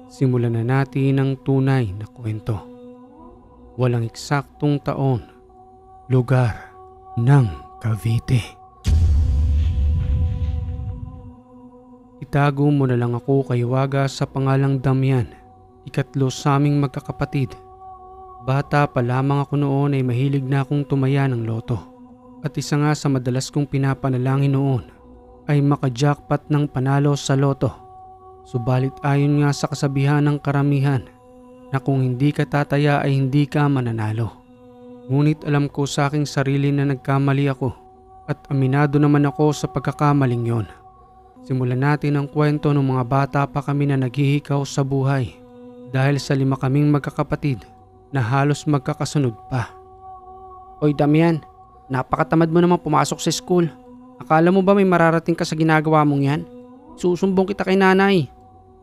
Simulan na natin ang tunay na kwento. Walang eksaktong taon, lugar ng Cavite. Itago mo na lang ako kay Waga sa pangalang Damian, ikatlo sa aming magkakapatid. Bata pa lamang ako noon ay mahilig na akong tumaya ng loto. At isa nga sa madalas kong pinapanalangin noon ay makajackpot ng panalo sa loto. Subalit ayon nga sa kasabihan ng karamihan na kung hindi ka tataya ay hindi ka mananalo. Ngunit alam ko sa aking sarili na nagkamali ako at aminado naman ako sa pagkakamaling yon. Simulan natin ang kwento ng mga bata pa kami na naghihikaw sa buhay dahil sa 5 kaming magkakapatid na halos magkakasunod pa. Oy Damian, napakatamad mo naman pumasok sa school. Akala mo ba may mararating ka sa ginagawa mong yan? Susumbong kita kay nanay.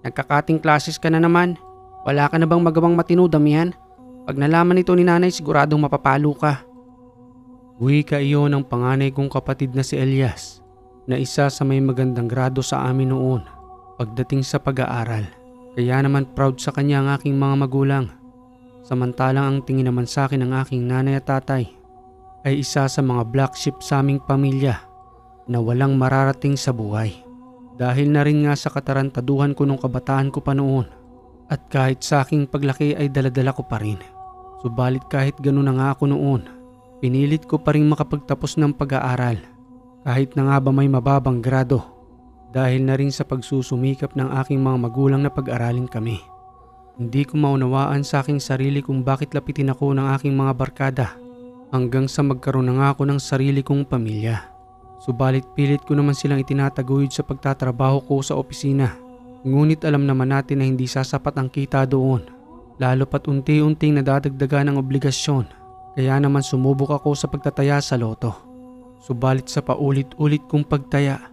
Nagkakating classes ka na naman. Wala ka na bang magawang matino, Damian? Pag nalaman ito ni nanay, siguradong mapapalo ka. Wika iyon ng panganay kong kapatid na si Elias, na isa sa may magandang grado sa amin noon pagdating sa pag-aaral. Kaya naman proud sa kanya ang aking mga magulang. Samantalang ang tingin naman sa akin ng aking nanay at tatay ay isa sa mga black sheep sa aming pamilya na walang mararating sa buhay. Dahil na rin nga sa katarantaduhan ko nung kabataan ko pa noon at kahit sa aking paglaki ay daladala ko pa rin. Subalit kahit ganun na nga ako noon, pinilit ko pa rin makapagtapos ng pag-aaral kahit na nga ba may mababang grado dahil na rin sa pagsusumikap ng aking mga magulang na pag-aralin kami. Hindi ko maunawaan sa aking sarili kung bakit lapitin ako ng aking mga barkada hanggang sa magkaroon na nga ako ng sarili kong pamilya. Subalit pilit ko naman silang itinataguyod sa pagtatrabaho ko sa opisina. Ngunit alam naman natin na hindi sasapat ang kita doon. Lalo pat unti-unting nadadagdagan ang obligasyon. Kaya naman sumubok ako sa pagtataya sa loto. Subalit sa paulit-ulit kong pagtaya,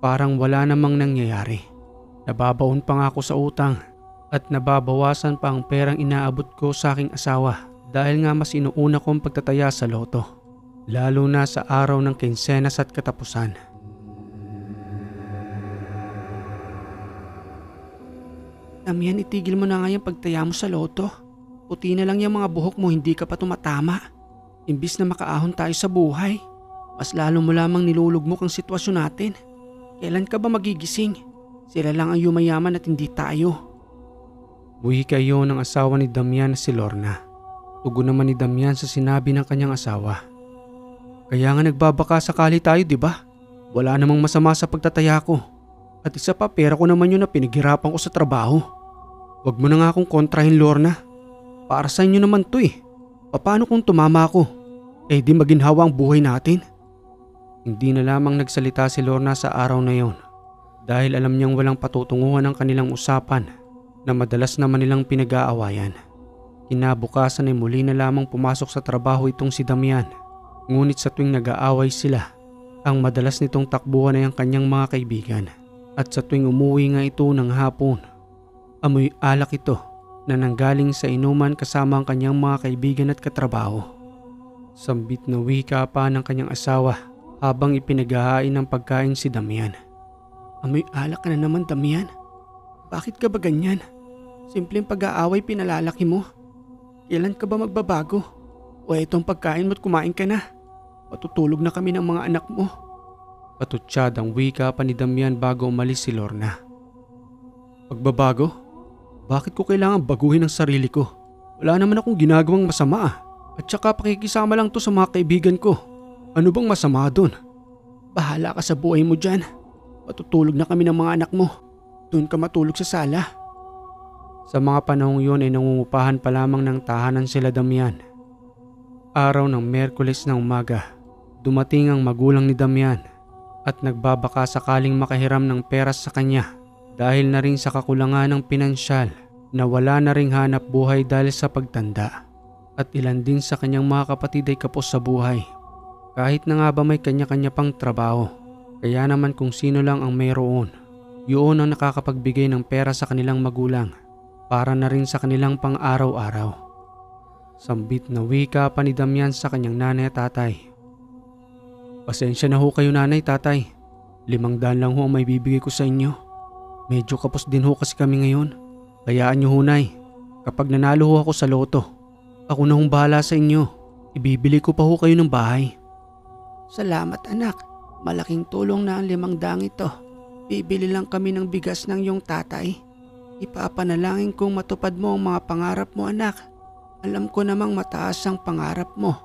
parang wala namang nangyayari. Nababaon pa nga ako sa utang at nababawasan pa ang perang inaabot ko sa aking asawa dahil nga mas inuuna kong pagtataya sa loto. Lalo na sa araw ng kinsenas at katapusan. Damian, itigil mo na nga yung pagtaya mo sa loto. Puti na lang yung mga buhok mo, hindi ka pa tumatama. Imbis na makaahon tayo sa buhay, mas lalo mo lamang nilulugmok ang sitwasyon natin. Kailan ka ba magigising? Sila lang ang yumayaman at hindi tayo. Wika iyon ng asawa ni Damian na si Lorna. Tugon naman ni Damian sa sinabi ng kanyang asawa. Kaya nga nagbabaka sakali tayo, di ba? Wala namang masama sa pagtataya ko. At isa pa, pera ko naman yun na pinaghirapan ko sa trabaho. Wag mo na nga akong kontrahin, Lorna. Para sa inyo naman to eh. Paano kung tumama ako? Eh di maginhawa ang buhay natin. Hindi na lamang nagsalita si Lorna sa araw na yon dahil alam niyang walang patutunguhan ang kanilang usapan na madalas naman nilang pinag-aawayan. Kinabukasan ay muli na lamang pumasok sa trabaho itong si Damian. Ngunit sa tuwing nag-aaway sila, ang madalas nitong takbuhan ay ang kanyang mga kaibigan. At sa tuwing umuwi nga ito ng hapon, amoy alak ito na nanggaling sa inuman kasama ang kanyang mga kaibigan at katrabaho. Sambit na wika pa ng kanyang asawa habang ipinaghahain ng pagkain si Damian. Amoy alak ka na naman, Damian. Bakit ka ba ganyan? Simpleng pag-aaway pinalalaki mo. Kailan ka ba magbabago? O itong pagkain mo't kumain ka na. Patutulog na kami ng mga anak mo. Patutsyad ang wika pa ni Damian bago umalis si Lorna. Pagbabago? Bakit ko kailangan baguhin ang sarili ko? Wala naman akong ginagawang masama. At saka pakikisama lang to sa mga kaibigan ko. Ano bang masama dun? Bahala ka sa buhay mo dyan. Patutulog na kami ng mga anak mo. Doon ka matulog sa sala. Sa mga panahong yun ay nangungupahan pa lamang ng tahanan sila Damian. Araw ng Miyerkules na umaga, dumating ang magulang ni Damian at nagbabaka sakaling makahiram ng pera sa kanya dahil na rin sa kakulangan ng pinansyal na wala na ring hanap buhay dahil sa pagtanda. At ilan din sa kanyang mga kapatid ay kapos sa buhay. Kahit na nga ba may kanya-kanya pang trabaho, kaya naman kung sino lang ang mayroon, yun ang nakakapagbigay ng pera sa kanilang magulang para na rin sa kanilang pang-araw-araw. Sambit na wika pa ni Damian sa kanyang nanay at tatay. Pasensya na ho kayo nanay, tatay. 500 lang ho ang may bibigay ko sa inyo. Medyo kapos din ho kasi kami ngayon. Hayaan niyo hunay. Kapag nanalo ho ako sa loto, ako na hong bahala sa inyo. Ibibili ko pa ho kayo ng bahay. Salamat anak, malaking tulong na ang 500 ito. Bibili lang kami ng bigas ng iyong tatay. Ipapanalangin kong matupad mo ang mga pangarap mo anak. Alam ko namang mataas ang pangarap mo.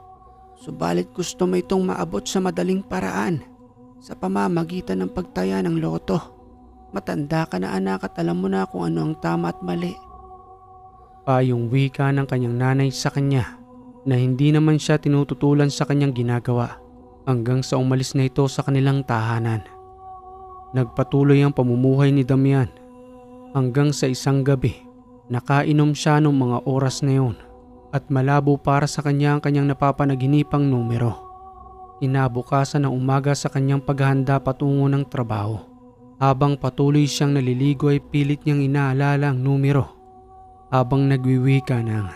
Subalit gusto mo itong maabot sa madaling paraan sa pamamagitan ng pagtaya ng loto. Matanda ka na anak at alam mo na kung ano ang tama at mali. Payong wika ng kanyang nanay sa kanya na hindi naman siya tinututulan sa kanyang ginagawa hanggang sa umalis na ito sa kanilang tahanan. Nagpatuloy ang pamumuhay ni Damian hanggang sa isang gabi nakainom siya ng mga oras na yun at malabo para sa kanya ang kanyang napapanaginipang numero. Kinabukasan ng umaga sa kanyang paghahanda patungo ng trabaho. Habang patuloy siyang naliligo ay pilit niyang inaalala ang numero. Habang nagwiwika ng,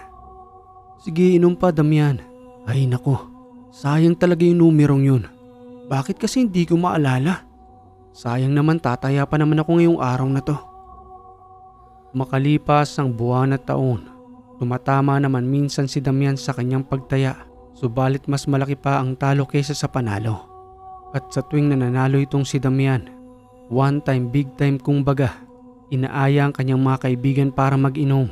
"Sige, inom pa Damian." Ay nako, sayang talaga yung numerong yun. Bakit kasi hindi ko maalala? Sayang naman, tataya pa naman ako ngayong araw na to. Makalipas ang buwan at taon, tumatama naman minsan si Damian sa kanyang pagtaya, subalit mas malaki pa ang talo kaysa sa panalo. At sa tuwing nananalo itong si Damian, one time big time kumbaga, inaaya ang kanyang mga kaibigan para mag-inom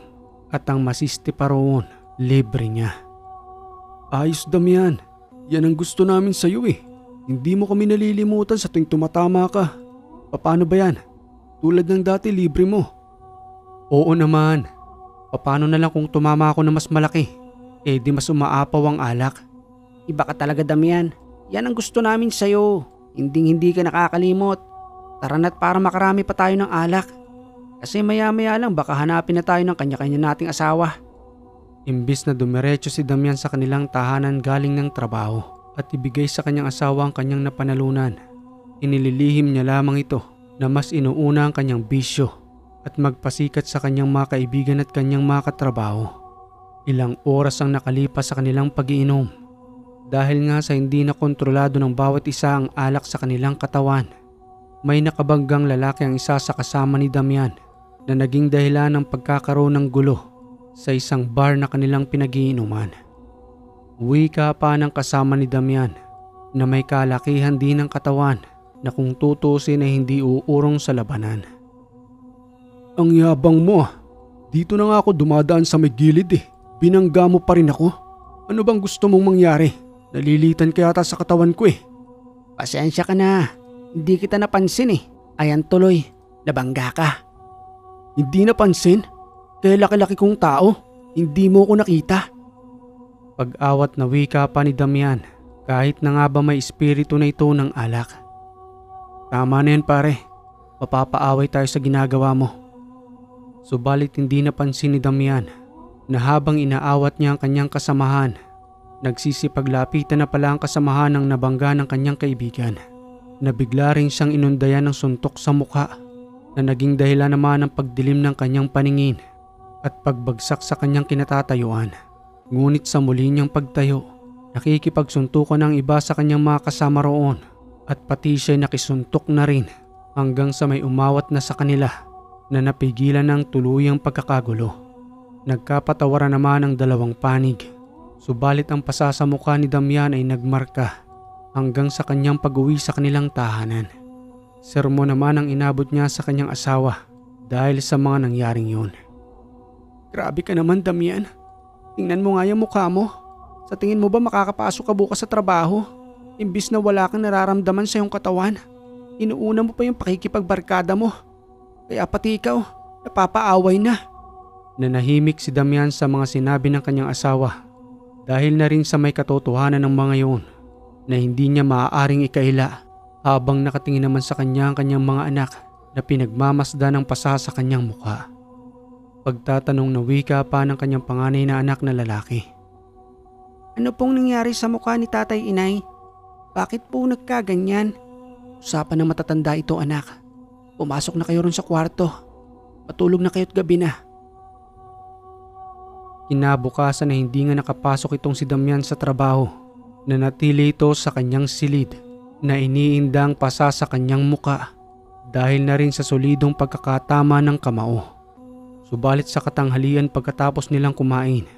at ang masisti pa roon, libre niya. "Ayos Damian, yan ang gusto namin sa iyo eh. Hindi mo kami nalilimutan sa tuwing tumatama ka. Paano ba yan? Tulad ng dati libre mo." "Oo naman. Paano na lang kung tumama ako na mas malaki? Eh di mas umaapaw ang alak." Iba ka talaga Damian. Yan ang gusto namin sa'yo. Hindi ka nakakalimot. Tara na't para makarami pa tayo ng alak. Kasi maya-maya lang baka hanapin na tayo ng kanya-kanya nating asawa. Imbis na dumiretso si Damian sa kanilang tahanan galing ng trabaho at ibigay sa kanyang asawa ang kanyang napanalunan, inililihim niya lamang ito na mas inuuna ang kanyang bisyo at magpasikat sa kanyang mga kaibigan at kanyang mga katrabaho. Ilang oras ang nakalipas sa kanilang pag-iinom. Dahil nga sa hindi na kontrolado ng bawat isa ang alak sa kanilang katawan, may nakabanggang lalaki ang isa sa kasama ni Damian na naging dahilan ng pagkakaroon ng gulo sa isang bar na kanilang pinag-iinuman. Wika pa ng kasama ni Damian na may kalakihan din ng katawan na kung tutusin ay hindi uurong sa labanan. "Ang yabang mo ah. Dito na nga ako dumadaan sa may gilid eh. Binangga mo pa rin ako. Ano bang gusto mong mangyari? Nalilitan ka yata sa katawan ko eh." Pasensya ka na. Hindi kita napansin eh. Ayan tuloy, nabangga ka. "Hindi napansin? Kaya laki-laki kong tao. Hindi mo ko nakita." Pag-awat na wika pa ni Damian kahit na nga ba may espiritu na ito ng alak. "Tama na yan pare. Mapapaaway tayo sa ginagawa mo." Subalit hindi napansin ni Damian na habang inaawat niya ang kanyang kasamahan, nagsisipaglapitan na pala ang kasamahan ng nabangga ng kanyang kaibigan. Nabigla rin siyang inundayan ng suntok sa mukha na naging dahilan naman ng pagdilim ng kanyang paningin at pagbagsak sa kanyang kinatatayuan. Ngunit sa muli niyang pagtayo, nakikipagsuntukan ng iba sa kanyang mga kasama roon at pati siya'y nakisuntok na rin hanggang sa may umawat na sa kanila na napigilan ng tuluyang pagkakagulo. Nagkapatawaran naman ang dalawang panig, subalit ang pasa sa mukha ni Damian ay nagmarka hanggang sa kanyang pag-uwi sa kanilang tahanan. Sermon naman ang inabot niya sa kanyang asawa dahil sa mga nangyaring yun. "Grabe ka naman Damian. Tingnan mo nga yung mukha mo. Sa tingin mo ba makakapasok ka bukas sa trabaho? Imbis na wala kang nararamdaman sa iyong katawan, inuuna mo pa yung pakikipagbarkada mo. Kaya pati ikaw, napapaaway na." Nanahimik si Damian sa mga sinabi ng kanyang asawa dahil na rin sa may katotohanan ng mga yun na hindi niya maaaring ikaila habang nakatingin naman sa kanya ang kanyang mga anak na pinagmamasda ng pasa sa kanyang mukha. Pagtatanong na wika pa ng kanyang panganay na anak na lalaki. "Ano pong nangyari sa mukha ni tatay inay? Bakit po nagkaganyan?" "Usapan ng matatanda ito anak. Pumasok na kayo ron sa kwarto. Matulog na kayo't gabi na." Kinabukasan na hindi nga nakapasok itong si Damian sa trabaho, nanatili ito sa kanyang silid na iniindang pasa sa kanyang muka dahil na rin sa solidong pagkakatama ng kamao. Subalit sa katanghalian pagkatapos nilang kumain,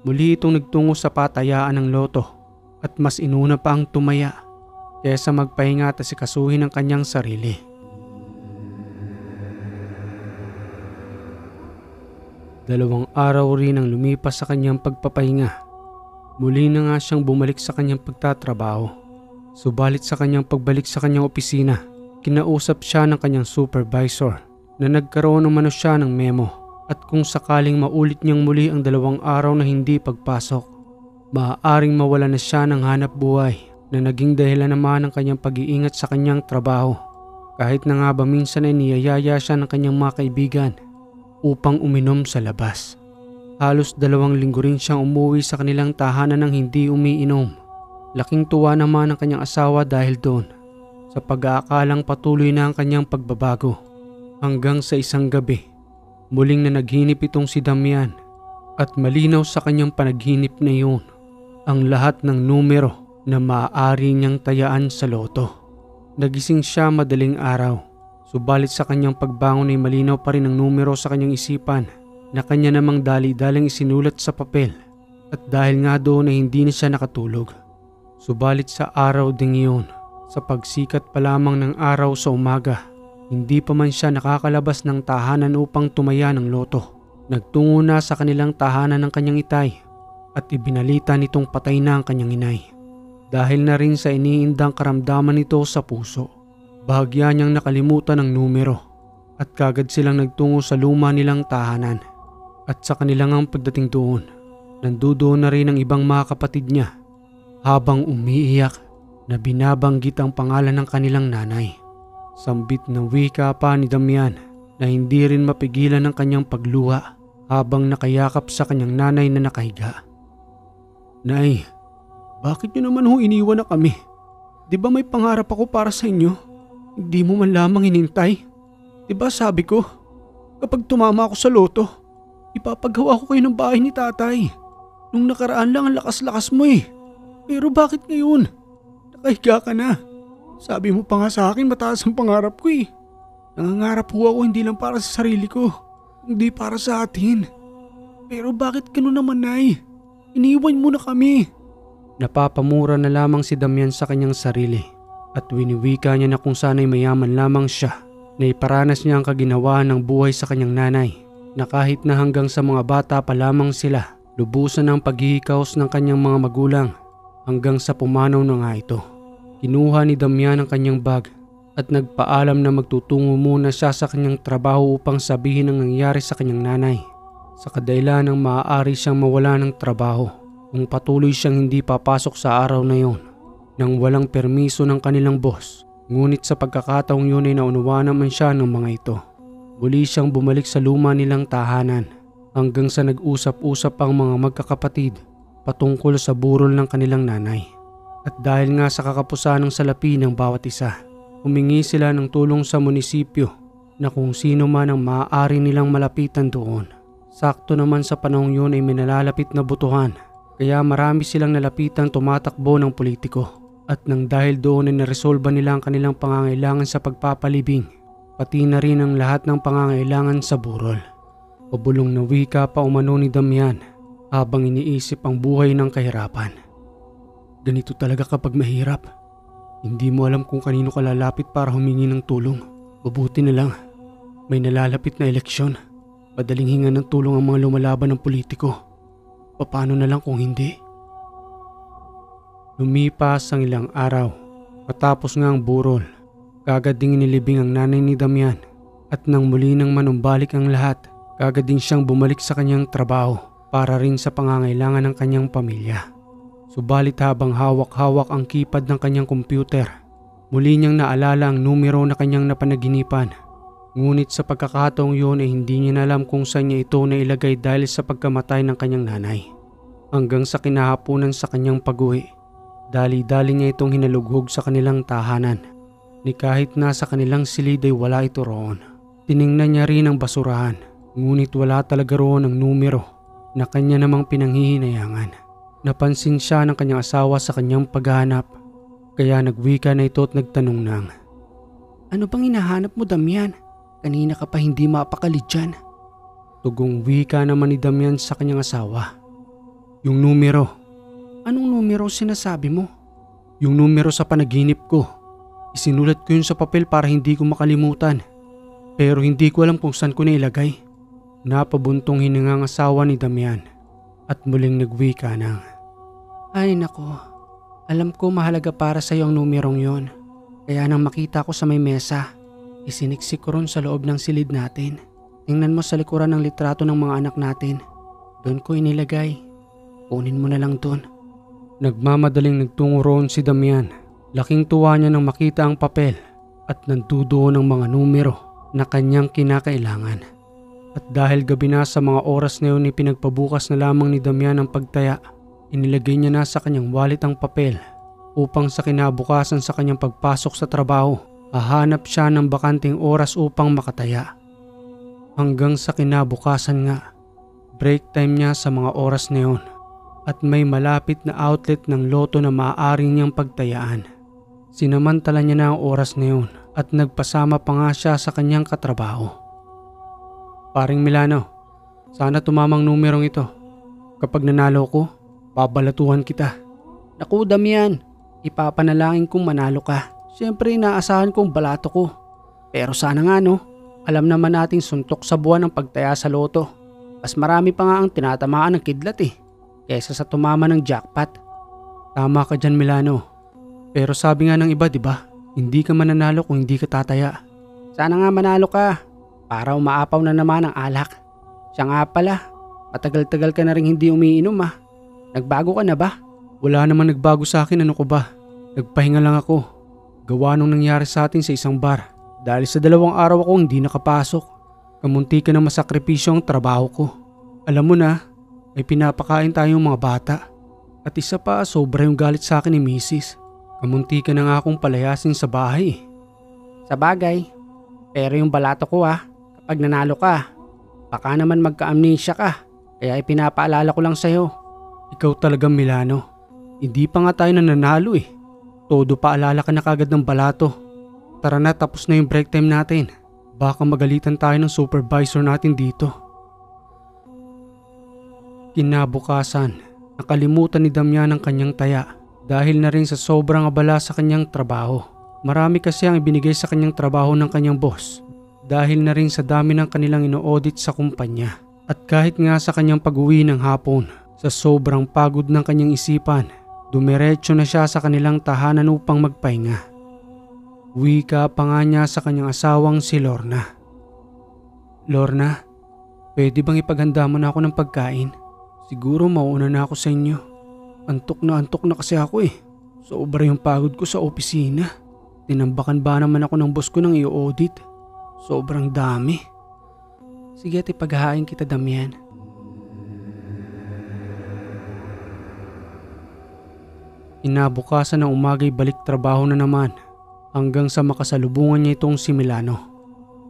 muli itong nagtungo sa patayaan ng loto at mas inuna pa ang tumaya kaysa magpahinga at asikasuhin ang kanyang sarili. Dalawang araw rin ang lumipas sa kanyang pagpapahinga. Muli na nga siyang bumalik sa kanyang pagtatrabaho. Subalit sa kanyang pagbalik sa kanyang opisina, kinausap siya ng kanyang supervisor na nagkaroon ng siya ng memo at kung sakaling maulit niyang muli ang 2 araw na hindi pagpasok, maaaring mawala na siya ng hanap buhay na naging dahilan naman ng kanyang pag-iingat sa kanyang trabaho. Kahit na nga ba minsan ay niyayaya siya ng kanyang mga kaibigan upang uminom sa labas. Halos 2 linggo rin siyang umuwi sa kanilang tahanan ng hindi umiinom. Laking tuwa naman ang kanyang asawa dahil doon sa pag-aakalang patuloy na ang kanyang pagbabago. Hanggang sa isang gabi, muling na naghinip itong si Damian at malinaw sa kanyang panaginip na yun ang lahat ng numero na maaari niyang tayaan sa loto. Nagising siya madaling araw, subalit sa kanyang pagbangon ay malinaw pa rin ang numero sa kanyang isipan na kanya namang dali-daling isinulat sa papel at dahil nga doon ay hindi na siya nakatulog. Subalit sa araw ding iyon, sa pagsikat pa lamang ng araw sa umaga, hindi pa man siya nakakalabas ng tahanan upang tumaya ng loto. Nagtungo na sa kanilang tahanan ng kanyang itay at ibinalita nitong patay na ang kanyang inay. Dahil na rin sa iniindang karamdaman nito sa puso, bahagya niyang nakalimutan ang numero at kagad silang nagtungo sa luma nilang tahanan. At sa kanilang ang pagdating doon, nandoon na rin ang ibang mga kapatid niya habang umiiyak na binabanggit ang pangalan ng kanilang nanay. Sambit na wika pa ni Damian na hindi rin mapigilan ng kanyang pagluha habang nakayakap sa kanyang nanay na nakahiga. "Nay, bakit niyo naman iniwan na kami? Di ba may pangarap ako para sa inyo? Hindi mo man lamang hinintay. Di ba sabi ko, kapag tumama ako sa loto, ipapagawa ko kayo ng bahay ni tatay. Nung nakaraan lang ang lakas-lakas mo eh. Pero bakit ngayon? Nakahiga ka na. Sabi mo pa nga sa akin mataas ang pangarap ko eh. Nangangarap ho ako hindi lang para sa sarili ko, kundi para sa atin. Pero bakit gano'n naman, Nay? Iniwan mo na kami." Napapamura na lamang si Damian sa kanyang sarili at winiwika niya na kung sana'y mayaman lamang siya na iparanas niya ang kaginawaan ng buhay sa kanyang nanay, na kahit na hanggang sa mga bata pa lamang sila, lubusan ang paghihikaos ng kanyang mga magulang hanggang sa pumanaw na nga ito. Kinuha ni Damian ang kanyang bag at nagpaalam na magtutungo muna siya sa kanyang trabaho upang sabihin ang nangyari sa kanyang nanay. Sa kadahilan ng maaari siyang mawala ng trabaho kung patuloy siyang hindi papasok sa araw na yon nang walang permiso ng kanilang boss. Ngunit sa pagkakataong yun ay naunawaan naman siya ng mga ito. Muli siyang bumalik sa luma nilang tahanan hanggang sa nag-usap-usap ang mga magkakapatid patungkol sa burol ng kanilang nanay. At dahil nga sa kakapusan ng salapi ng bawat isa, humingi sila ng tulong sa munisipyo na kung sino man ang maaari nilang malapitan doon. Sakto naman sa panahong yun ay may nalalapit na butuhan, kaya marami silang nalapitan tumatakbo ng politiko. At nang dahil doon ay naresolba nila ang kanilang pangangailangan sa pagpapalibing, pati na rin ang lahat ng pangangailangan sa burol. Pabulong na wika pa umano ni Damian habang iniisip ang buhay ng kahirapan. Ganito talaga kapag mahirap. Hindi mo alam kung kanino ka lalapit para humingi ng tulong. Mabuti na lang, may nalalapit na eleksyon. Madaling hinga ng tulong ang mga lumalaban ng politiko. Paano na lang kung hindi? Lumipas ang ilang araw. Matapos nga ang burol, kagad ding inilibing ang nanay ni Damian at nang muli nang manumbalik ang lahat, kagad din siyang bumalik sa kanyang trabaho para rin sa pangangailangan ng kanyang pamilya. Subalit habang hawak-hawak ang keypad ng kanyang computer, muli niyang naalala ang numero na kanyang napanaginipan. Ngunit sa pagkakataong yun ay hindi niya na alam kung saan niya ito nailagay dahil sa pagkamatay ng kanyang nanay. Hanggang sa kinahaponan sa kanyang pag-uwi, dali-dali niya itong hinalughog sa kanilang tahanan. Ni kahit nasa kanilang silid ay wala ito roon. Tiningnan niya rin ang basurahan, ngunit wala talaga roon ang numero na kanya namang pinanghihinayangan. Napansin siya ng kanyang asawa sa kanyang paghahanap, kaya nagwika na ito at nagtanong ng, "Ano bang hinahanap mo, Damian? Kanina ka pa hindi mapakali dyan." Tugong wika naman ni Damian sa kanyang asawa. Yung numero. Anong numero sinasabi mo? Yung numero sa panaginip ko. Isinulat ko yun sa papel para hindi ko makalimutan. Pero hindi ko alam kung saan ko nailagay. Napabuntong hininga ang asawa ni Damian at muling nagwika ng, Ay nako, alam ko mahalaga para sa iyo ang numerong yon. Kaya nang makita ko sa may mesa, isiniksik ko ron sa loob ng silid natin. Tingnan mo sa likuran ng litrato ng mga anak natin. Doon ko inilagay. Kunin mo na lang doon. Nagmamadaling nagtungo roon si Damian. Laking tuwa niya nang makita ang papel at nandudoon ang mga numero na kanyang kinakailangan. At dahil gabi na sa mga oras na yun, pinagpabukas na lamang ni Damian ang pagtaya. Inilagay niya na sa kanyang wallet ang papel upang sa kinabukasan sa kanyang pagpasok sa trabaho, hahanap siya ng bakanting oras upang makataya. Hanggang sa kinabukasan nga, break time niya sa mga oras na yun at may malapit na outlet ng loto na maaari niyang pagtayaan. Sinamantala niya na ang oras na yun at nagpasama pa nga siya sa kanyang katrabaho. Paring Milano, sana tumamang numerong ito. Kapag nanalo ko, babalatuhan kita. Naku Damian, ipapanalangin kong manalo ka. Siyempre inaasahan kong balato ko. Pero sana nga no, alam naman nating suntok sa buwan ang pagtaya sa loto. Mas marami pa nga ang tinatamaan ng kidlat kaysa sa tumama ng jackpot. Tama ka dyan Milano. Pero sabi nga ng iba diba, hindi ka mananalo kung hindi ka tataya. Sana nga manalo ka. Para umaapaw na naman ang alak. Siya nga pala, matagal-tagal ka na rin hindi umiinom Nagbago ka na ba? Wala naman nagbago sa akin, ano ko ba? Nagpahinga lang ako. Gawa nung nangyari sa atin sa isang bar. Dahil sa 2 araw ako hindi nakapasok. Kamunti ka na masakripisyo ang trabaho ko. Alam mo na, may pinapakain tayong mga bata. At isa pa, sobra yung galit sa akin ni Mrs. Kamunti ka na nga akong palayasin sa bahay. Sa bagay, pero yung balato ko kapag nanalo ka, baka naman magka-amnesia ka. Kaya ipinapaalala ko lang sa'yo. Ikaw talagang Milano. Hindi pa nga tayo nananalo Todo paalala ka na kagad ng balato. Tara na, tapos na yung break time natin. Baka magalitan tayo ng supervisor natin dito. Kinabukasan, nakalimutan ni Damian ang kanyang taya dahil na rin sa sobrang abala sa kanyang trabaho. Marami kasi ang ibinigay sa kanyang trabaho ng kanyang boss dahil na rin sa dami ng kanilang ino-audit sa kumpanya. At kahit nga sa kanyang pag-uwi ng hapon, sa sobrang pagod ng kanyang isipan, dumiretso na siya sa kanilang tahanan upang magpahinga. Wika pa nga niya sa kanyang asawang si Lorna. Lorna, pwede bang ipaghanda mo na ako ng pagkain? Siguro mauna na ako sa inyo. Antok na kasi ako Sobra yung pagod ko sa opisina. Tinambakan ba naman ako ng boss ko ng i-audit? Sobrang dami. Sige at ipaghahain kita Damian. Inabukasan ng umaga'y balik trabaho na naman hanggang sa makasalubungan niya itong si Milano.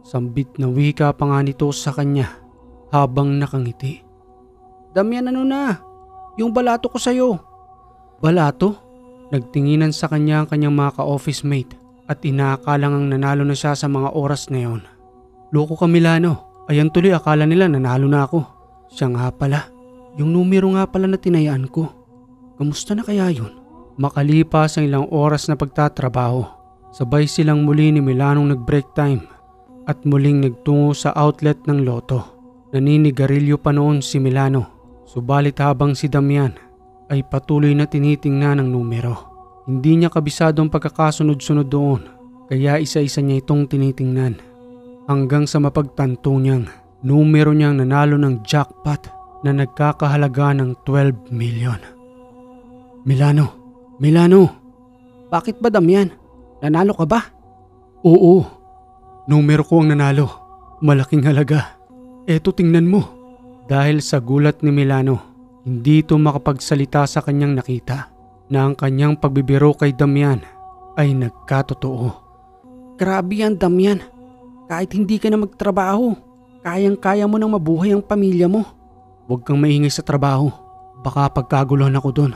Sambit na wika pa nga nito sa kanya habang nakangiti. Damian, ano na? Yung balato ko sa'yo. Balato? Nagtinginan sa kanya ang kanyang mga ka-office mate at inaakalang ang nanalo na siya sa mga oras na yon. Loko ka Milano, ayan tuloy akala nila nanalo na ako. Siya nga pala, yung numero nga pala na tinayaan ko. Kamusta na kaya yun? Makalipas ang ilang oras na pagtatrabaho, sabay silang muli ni Milanong nag-break time at muling nagtungo sa outlet ng loto. Naninigarilyo pa noon si Milano, subalit habang si Damian ay patuloy na tinitingnan ang numero. Hindi niya kabisado ang pagkakasunod-sunod doon, kaya isa-isa niya itong tinitingnan. Hanggang sa mapagtanto niyang numero niyang nanalo ng jackpot na nagkakahalaga ng 12 million. Milano! Bakit ba Damian? Nanalo ka ba? Oo, numero ko ang nanalo. Malaking halaga. Eto tingnan mo. Dahil sa gulat ni Milano, hindi ito makapagsalita sa kanyang nakita na ang kanyang pagbibiro kay Damian ay nagkatotoo. Grabe yan Damian. Kahit hindi ka na magtrabaho, kayang-kaya mo nang mabuhay ang pamilya mo. Huwag kang maingay sa trabaho. Baka pagkaguluhan ako doon.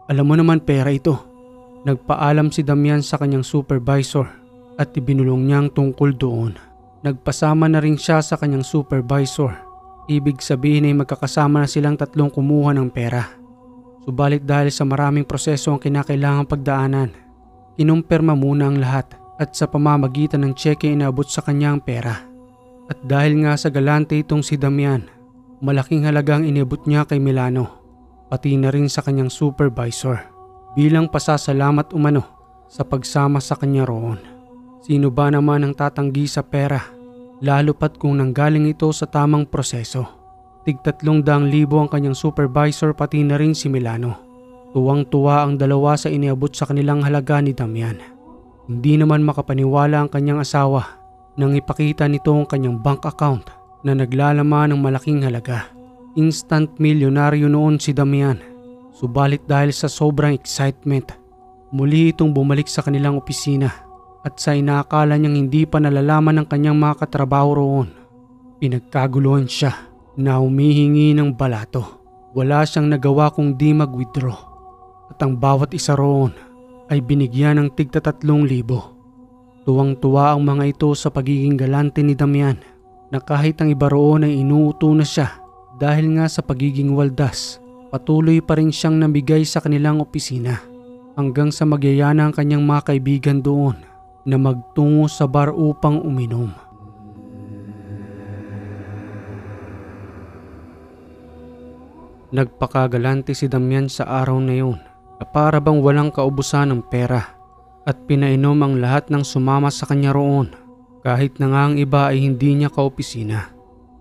Alam mo naman pera ito. Nagpaalam si Damian sa kanyang supervisor at ibinulong niya ang tungkol doon. Nagpasama na rin siya sa kanyang supervisor Ibig sabihin ay magkakasama na silang tatlong kumuha ng pera. Subalit dahil sa maraming proseso ang kinakailangang pagdaanan, kinumpirma muna ang lahat at sa pamamagitan ng tseke inaabot sa kanya ang pera. At dahil nga sa galante itong si Damian, malaking halagang inabot niya kay Milano, pati na rin sa kanyang supervisor, bilang pasasalamat umano sa pagsama sa kanya roon. Sino ba naman ang tatanggi sa pera, lalo pat kung nanggaling ito sa tamang proseso. Tig 300,000 ang kanyang supervisor pati na rin si Milano. Tuwang-tuwa ang dalawa sa iniabot sa kanilang halaga ni Damian. Hindi naman makapaniwala ang kanyang asawa nang ipakita nito ang kanyang bank account na naglalaman ng malaking halaga. Instant milyonaryo noon si Damian. Subalit dahil sa sobrang excitement, muli itong bumalik sa kanilang opisina at sa inaakala niyang hindi pa nalalaman ng kanyang mga katrabaho roon, pinagkaguluhan siya na humihingi ng balato. Wala siyang nagawa kung di mag-withdraw at ang bawat isa roon ay binigyan ng tigta 3,000. Tuwang-tuwa ang mga ito sa pagiging galante ni Damian na kahit ang iba roon ay inuuto na siya dahil nga sa pagiging waldas, patuloy pa rin siyang namigay sa kanilang opisina hanggang sa magyayana ang kanyang mga kaibigan doon na magtungo sa bar upang uminom. Nagpakagalante si Damian sa araw na yun na para bang walang kaubusan ng pera at pinainom ang lahat ng sumama sa kanya roon kahit na nga ang iba ay hindi niya kaopisina.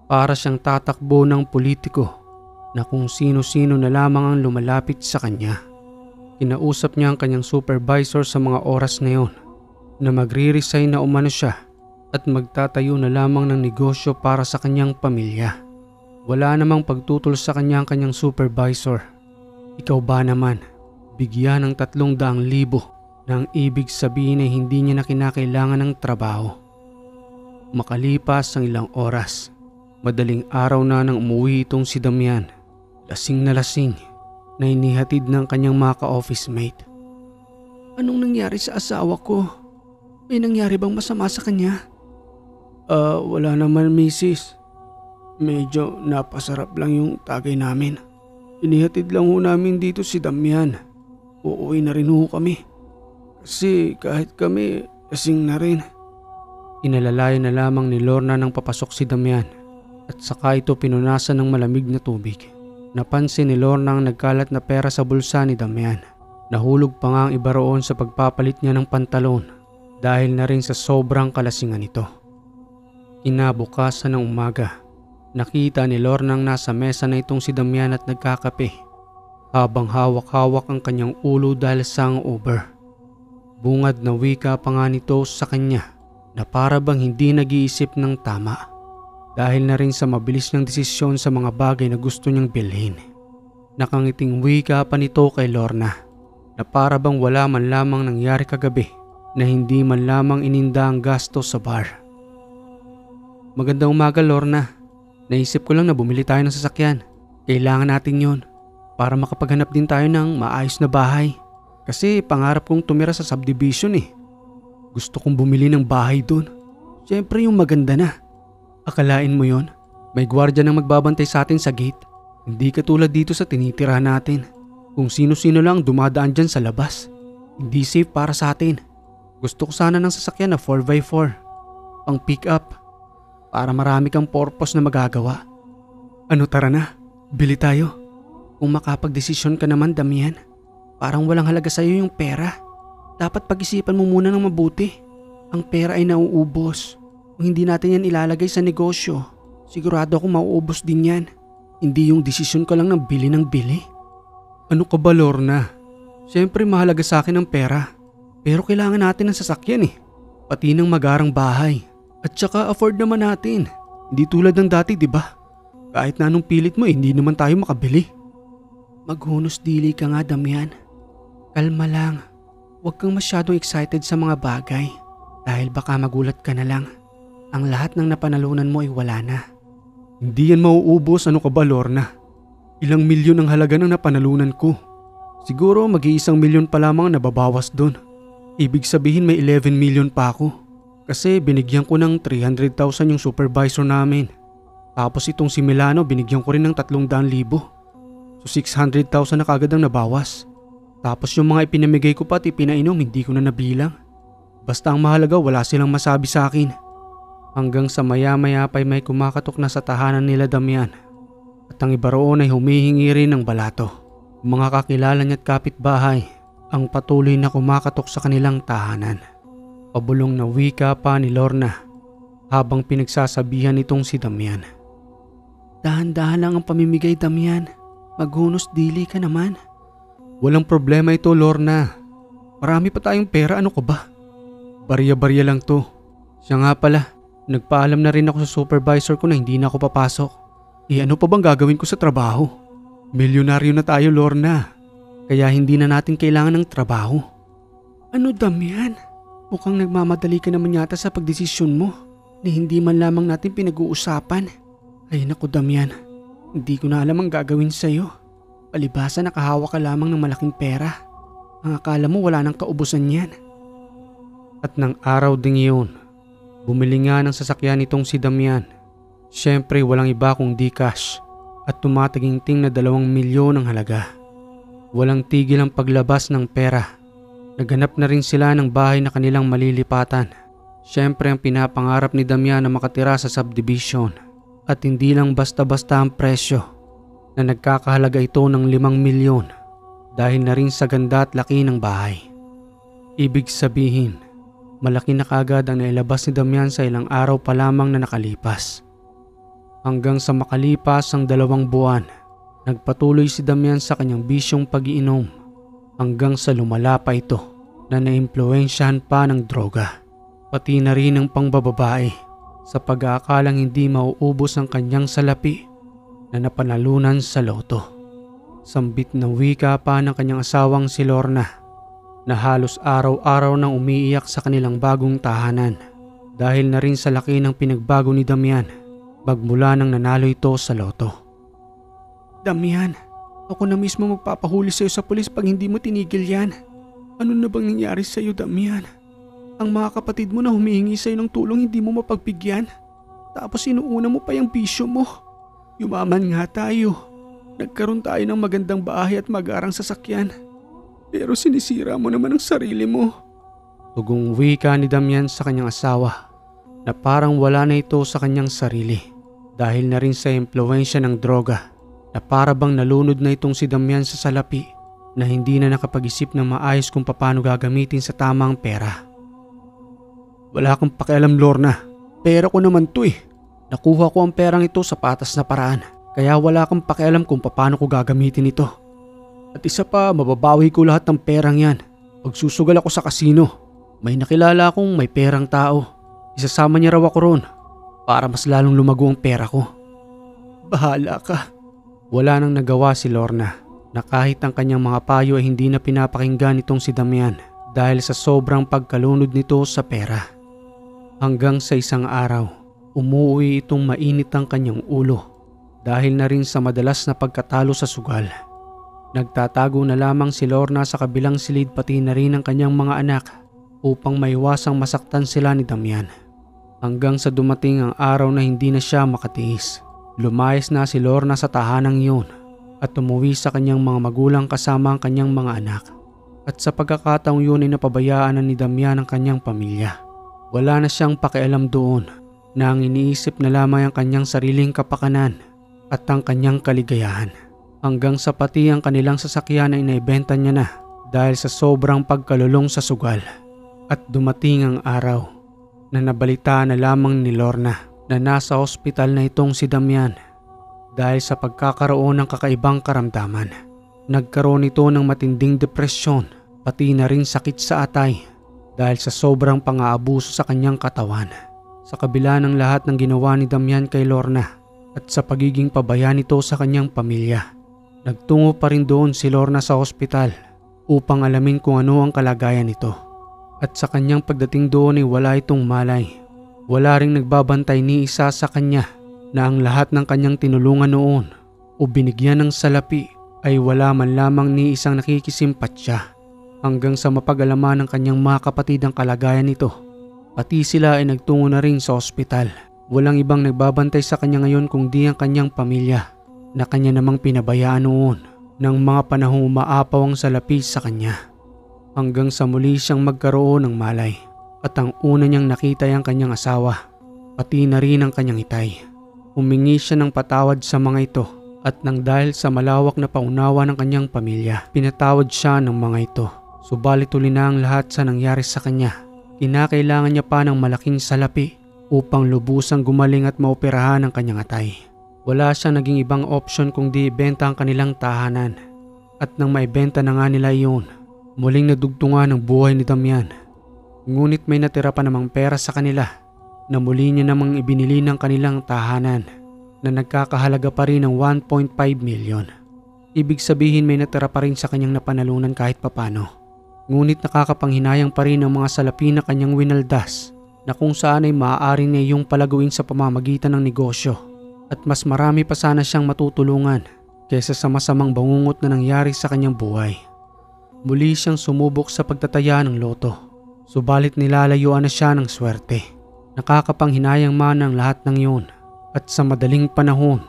Para siyang tatakbo ng politiko na kung sino-sino na lamang ang lumalapit sa kanya. Kinausap niya ang kanyang supervisor sa mga oras na yon na magre-resign na umano siya at magtatayo na lamang ng negosyo para sa kanyang pamilya. Wala namang pagtutol sa kanya ang kanyang supervisor. Ikaw ba naman, bigyan ng 300,000 na ang ibig sabihin ay hindi niya na kinakailangan ng trabaho. Makalipas ang ilang oras, madaling araw na nang umuwi itong si Damian, lasing na inihatid ng kanyang mga ka-office mate. Anong nangyari sa asawa ko? May nangyari bang masama sa kanya? Wala naman, misis. Medyo napasarap lang yung tagay namin. Inihatid lang ho namin dito si Damian. Uuwi na rin ho kami. Kasi kahit kami, lasing na rin. Inalalayan na lamang ni Lorna nang papasok si Damian at saka ito pinunasan ng malamig na tubig. Napansin ni Lorna ang nagkalat na pera sa bulsa ni Damian. Nahulog pa nga ang iba roon sa pagpapalit niya ng pantalon dahil na rin sa sobrang kalasingan nito. Kinabukasan ng umaga, nakita ni Lorna ang nasa mesa na itong si Damian at nagkakape habang hawak-hawak ang kanyang ulo dahil sa hangover. Bungad na wika pa nga nito sa kanya na para bang hindi nag-iisip ng tama dahil na rin sa mabilis niyang desisyon sa mga bagay na gusto niyang bilhin. Nakangiting wika pa nito kay Lorna na para bang wala man lamang nangyari kagabi na hindi man lamang ininda ang gasto sa bar. Magandang umaga, Lorna. Naisip ko lang na bumili tayo ng sasakyan. Kailangan natin yon para makapaghanap din tayo ng maayos na bahay. Kasi pangarap kong tumira sa subdivision eh. Gusto kong bumili ng bahay doon. Siyempre yung maganda na. Akalain mo yon? May gwardiya nang magbabantay sa atin sa gate. Hindi katulad dito sa tinitirahan natin. Kung sino-sino lang dumadaan dyan sa labas. Hindi safe para sa atin. Gusto ko sana ng sasakyan na 4x4. Pang pick up. Para marami kang purpose na magagawa. Ano, tara na. Bili tayo. Kung makapag-desisyon ka naman, Damian. Parang walang halaga sa'yo yung pera. Dapat pag-isipan mo muna ng mabuti. Ang pera ay nauubos. Kung hindi natin yan ilalagay sa negosyo, sigurado akong mauubos din yan. Hindi yung desisyon ka lang ng bili. Ano ka ba, Lorna? Siyempre mahalaga sa akin ang pera. Pero kailangan natin ng sasakyan eh. Pati ng magarang bahay. At saka afford naman natin. Hindi tulad ng dati, di ba? Kahit na anong pilit mo, hindi naman tayo makabili. Maghunos dili ka nga, Damian. Kalma lang. Huwag kang masyadong excited sa mga bagay dahil baka magulat ka na lang. Ang lahat ng napanalunan mo ay wala na. Hindi yan mauubos, ano ka ba, Lorna? Ilang milyon ang halaga ng napanalunan ko. Siguro mag-1 milyon pa lamang nababawas doon. Ibig sabihin may 11 million pa ako. Kasi binigyan ko ng 300,000 yung supervisor namin. Tapos itong si Milano binigyan ko rin ng 300,000. So 600,000 na kagad ang nabawas. Tapos yung mga ipinamigay ko pati pinainom hindi ko na nabilang. Basta ang mahalaga wala silang masabi sa akin. Hanggang sa maya-maya pa'y may kumakatok na sa tahanan nila Damian. At ang iba roon ay humihingi rin ng balato. Mga kakilala niya at kapitbahay ang patuloy na kumakatok sa kanilang tahanan. Pabulong na wika pa ni Lorna habang pinagsasabihan itong si Damian. Dahan-dahan lang ang pamimigay, Damian. Maghunos dili ka naman. Walang problema ito, Lorna. Marami pa tayong pera, ano ka ba? Barya-barya lang to. Siya nga pala, nagpaalam na rin ako sa supervisor ko na hindi na ako papasok. Ano pa bang gagawin ko sa trabaho? Milyonaryo na tayo, Lorna. Kaya hindi na natin kailangan ng trabaho. Ano, Damian? Mukhang nagmamadali ka naman yata sa pagdesisyon mo ni hindi man lamang natin pinag-uusapan. Ay naku, Damian. Hindi ko na alam ang gagawin sa'yo. Palibhasa nakahawak ka lamang ng malaking pera. Ang akala mo wala nang kaubusan yan. At ng araw ding iyon, bumili nga ng sasakyan itong si Damian. Siyempre walang iba kung di cash at tumataginting na 2 milyon ang halaga. Walang tigil ang paglabas ng pera. Naghanap na rin sila ng bahay na kanilang malilipatan. Siyempre ang pinapangarap ni Damian na makatira sa subdivision. At hindi lang basta-basta ang presyo na nagkakahalaga ito ng 5 milyon dahil na rin sa ganda at laki ng bahay. Ibig sabihin, malaki na kagad ang nailabas ni Damian sa ilang araw pa lamang na nakalipas. Hanggang sa makalipas ang 2 buwan, nagpatuloy si Damian sa kanyang bisyong pag-iinom hanggang sa lumala pa ito na naimpluwensyahan pa ng droga, pati na rin ng pangbababae. Sa pag-aakalang hindi mauubos ang kanyang salapi na napanalunan sa loto. Sambit na wika pa ng kanyang asawang si Lorna na halos araw-araw nang umiiyak sa kanilang bagong tahanan dahil na rin sa laki ng pinagbago ni Damian magmula nang nanalo ito sa loto. Damian, ako na mismo magpapahuli sa'yo sa pulis pag hindi mo tinigil yan. Ano na bang nangyari sa'yo, Damian? Ang mga kapatid mo na humihingi sa'yo ng tulong hindi mo mapagbigyan. Tapos inuuna mo pa yung bisyo mo. Yumaman nga tayo. Nagkaroon tayo ng magandang bahay at magarang sasakyan. Pero sinisira mo naman ang sarili mo. Tugong wika ni Damian sa kanyang asawa na parang wala na ito sa kanyang sarili dahil na rin sa impluwensya ng droga na para bang nalunod na itong si Damian sa salapi na hindi na nakapag-isip ng maayos kung paano gagamitin sa tamang pera. Wala kang pakialam, Lorna. Pera ko naman to eh. Nakuha ko ang perang ito sa patas na paraan. Kaya wala kang pakialam kung paano ko gagamitin ito. At isa pa, mababawi ko lahat ng perang yan. Pag susugal ako sa kasino, may nakilala akong may perang tao. Isasama niya raw ako ron para mas lalong lumago ang pera ko. Bahala ka. Wala nang nagawa si Lorna na kahit ang kanyang mga payo ay hindi na pinapakinggan itong si Damian dahil sa sobrang pagkalunod nito sa pera. Hanggang sa isang araw, umuwi itong mainit ang kanyang ulo dahil na rin sa madalas na pagkatalo sa sugal. Nagtatago na lamang si Lorna sa kabilang silid pati na rin ang kanyang mga anak upang maiwasang masaktan sila ni Damian. Hanggang sa dumating ang araw na hindi na siya makatiis. Lumayas na si Lorna sa tahanang iyon at umuwi sa kanyang mga magulang kasama ang kanyang mga anak. At sa pagkakataong yun ay napabayaan na ni Damian ang kanyang pamilya. Wala na siyang pakialam doon na ang iniisip na lamang ang kanyang sariling kapakanan at ang kanyang kaligayahan. Hanggang sa pati ang kanilang sasakyan ay naibenta niya na dahil sa sobrang pagkalulong sa sugal. At dumating ang araw na nabalitaan na lamang ni Lorna na nasa ospital na itong si Damian dahil sa pagkakaroon ng kakaibang karamdaman. Nagkaroon ito ng matinding depresyon pati na rin sakit sa atay dahil sa sobrang pang-aabuso sa kanyang katawan. Sa kabila ng lahat ng ginawa ni Damian kay Lorna at sa pagiging pabaya nito sa kanyang pamilya, nagtungo pa rin doon si Lorna sa ospital upang alamin kung ano ang kalagayan nito. At sa kanyang pagdating doon ay wala itong malay. Wala ring nagbabantay ni isa sa kanya na ang lahat ng kanyang tinulungan noon o binigyan ng salapi ay wala man lamang ni isang nakikisimpatya. Hanggang sa mapag-alaman ng kanyang mga kapatid ang kalagayan nito, pati sila ay nagtungo na rin sa ospital Walang ibang nagbabantay sa kanya ngayon kundi ang kanyang pamilya na kanya namang pinabayaan noon ng mga panahong umaapaw ang salapi sa kanya. Hanggang sa muli siyang magkaroon ng malay at ang una niyang nakita ay ang kanyang asawa, pati na rin ang kanyang itay. Humingi siya ng patawad sa mga ito at nang dahil sa malawak na paunawa ng kanyang pamilya, pinatawad siya ng mga ito. Subalit uli na ang lahat sa nangyari sa kanya. Kinakailangan niya pa ng malaking salapi upang lubusang gumaling at maoperahan ang kanyang atay. Wala siyang naging ibang option kundi ibenta ang kanilang tahanan. At nang maibenta na nga nila iyon, muling nadugtungan ang buhay ni Damian. Ngunit may natira pa namang pera sa kanila na muli niya namang ibinili ng kanilang tahanan na nagkakahalaga pa rin ng 1.5 million. Ibig sabihin may natira pa rin sa kanyang napanalunan kahit papano. Ngunit nakakapanghinayang pa rin ang mga salapi na kanyang winaldas na kung saan ay maaari niya iyong palaguin sa pamamagitan ng negosyo at mas marami pa sana siyang matutulungan kaysa sa masamang bangungot na nangyari sa kanyang buhay. Muli siyang sumubok sa pagtataya ng loto, subalit nilalayuan na siya ng swerte. Nakakapanghinayang man ang lahat ng iyon at sa madaling panahon,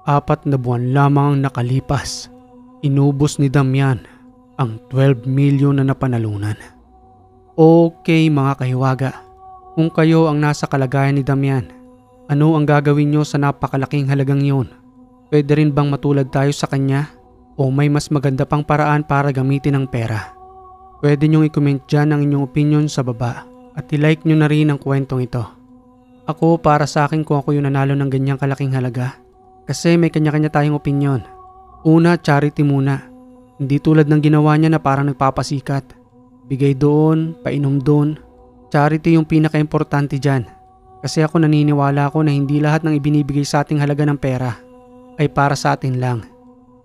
4 na buwan lamang ang nakalipas, inubos ni Damian ang 12 milyon na napanalunan. Okay mga kahiwaga, kung kayo ang nasa kalagayan ni Damian, ano ang gagawin nyo sa napakalaking halagang iyon? Pwede rin bang matulad tayo sa kanya? O may mas maganda pang paraan para gamitin ang pera? Pwede nyong i-comment dyan ang inyong opinion sa baba at i-like nyo na rin ang kwentong ito. Ako para sa akin kung ako yung nanalo ng ganyang kalaking halaga, kasi may kanya-kanya tayong opinion. Una, charity muna. Hindi tulad ng ginawa niya na parang nagpapasikat. Bigay doon, painom doon. Charity yung pinaka-importante dyan. Kasi ako naniniwala ako na hindi lahat ng ibinibigay sa ating halaga ng pera ay para sa atin lang.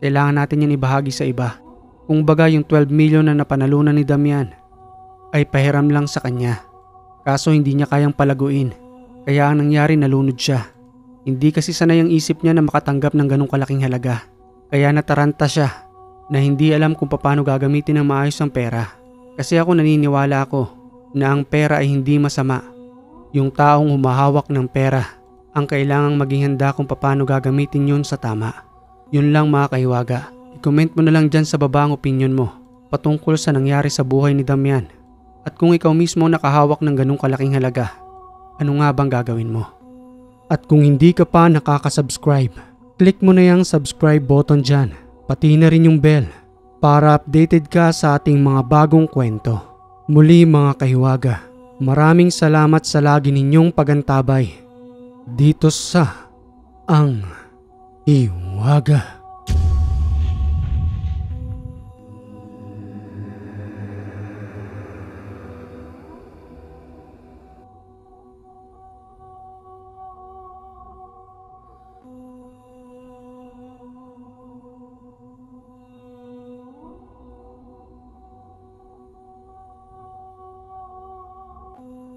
Kailangan natin yan ibahagi sa iba. Kung baga yung 12 million na napanalunan ni Damian ay pahiram lang sa kanya. Kaso hindi niya kayang palaguin. Kaya ang nangyari nalunod siya. Hindi kasi sanay ang isip niya na makatanggap ng ganong kalaking halaga. Kaya nataranta siya na hindi alam kung paano gagamitin ng maayos ang pera. Kasi ako naniniwala ako na ang pera ay hindi masama. Yung taong humahawak ng pera ang kailangang maging handa kung paano gagamitin yun sa tama. Yun lang mga kahiwaga. I-comment mo na lang dyan sa baba ang opinion mo patungkol sa nangyari sa buhay ni Damian. At kung ikaw mismo nakahawak ng ganong kalaking halaga, ano nga bang gagawin mo? At kung hindi ka pa nakaka-subscribe, click mo na yung subscribe button dyan, pati na rin yung bell para updated ka sa ating mga bagong kwento. Muli mga kahiwaga, maraming salamat sa lagi ninyong pagantabay dito sa Ang Hiwaga.